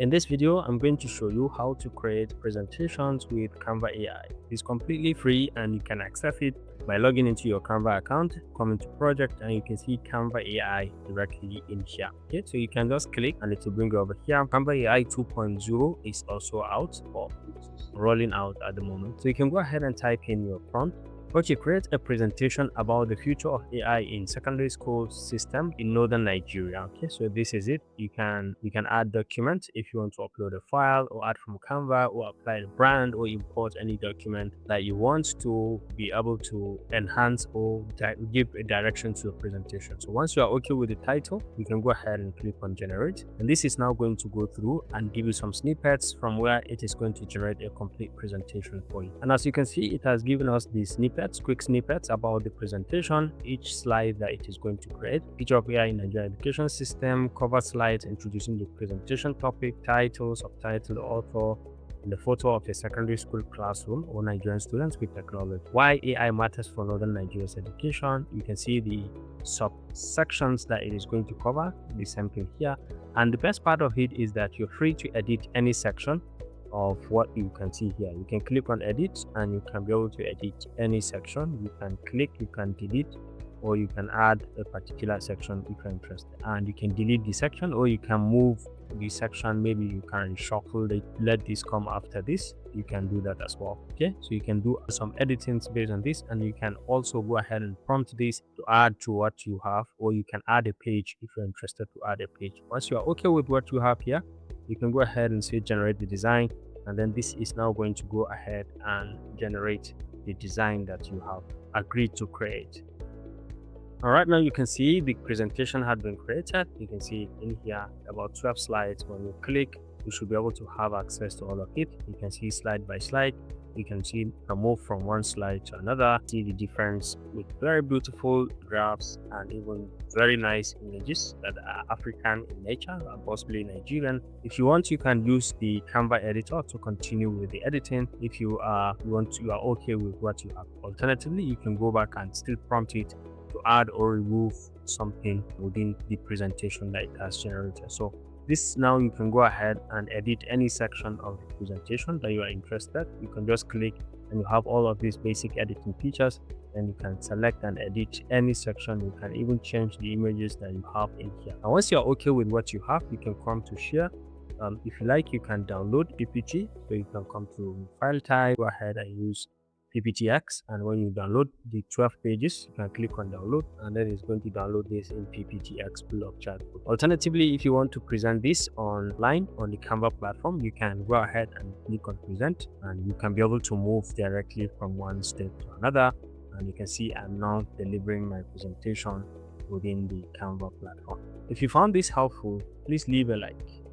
In this video, I'm going to show you how to create presentations with Canva AI. It's completely free and you can access it by logging into your Canva account, come into project, and you can see Canva AI directly in here. Okay, so you can just click and it will bring you over here. Canva AI 2.0 is also out, or it's rolling out at the moment. So you can go ahead and type in your prompt. Okay, create a presentation about the future of AI in secondary school system in northern Nigeria. Okay, so this is it. You can add documents if you want to upload a file or add from Canva or apply a brand or import any document that you want to be able to enhance or give a direction to your presentation. So once you are okay with the title, you can go ahead and click on generate, and this is now going to go through and give you some snippets from where it is going to generate a complete presentation for you. And as you can see, it has given us the snippets, quick snippets about the presentation, each slide that it is going to create, future of AI in Nigeria education system, cover slides introducing the presentation topic, title, subtitle, author, and the photo of a secondary school classroom or Nigerian students with technology. Why AI matters for northern Nigeria's education. You can see the subsections that it is going to cover, the same thing here. And the best part of it is that you're free to edit any section of what you can see here. You can click on edit and you can be able to edit any section. You can click, you can delete, or you can add a particular section if you're interested, and you can delete the section or you can move the section. Maybe you can shuffle it, let this come after this. You can do that as well. Okay, so you can do some editing based on this, and you can also go ahead and prompt this to add to what you have, or you can add a page if you're interested to add a page. Once you are okay with what you have here, you can go ahead and say generate the design, and then this is now going to go ahead and generate the design that you have agreed to create. All right, now you can see the presentation had been created. You can see in here about 12 slides. When you click, you should be able to have access to all of it. You can see slide by slide. You can see a move from one slide to another, see the difference with very beautiful graphs and even very nice images that are African in nature and possibly Nigerian. If you want, you can use the Canva editor to continue with the editing if you are okay with what you have. Alternatively, you can go back and still prompt it to add or remove something within the presentation that it has generated. So this, now you can go ahead and edit any section of the presentation that you are interested. You can just click and you have all of these basic editing features, and you can select and edit any section. You can even change the images that you have in here. And once you're okay with what you have, you can come to share. If you like, you can download PPT. So you can come to file type, go ahead and use PPTX, and when you download the 12 pages, you can click on download, and then it's going to download this in PPTX block chat. Alternatively, if you want to present this online on the Canva platform, you can go ahead and click on present, and you can be able to move directly from one step to another. And you can see I'm now delivering my presentation within the Canva platform. If you found this helpful, please leave a like.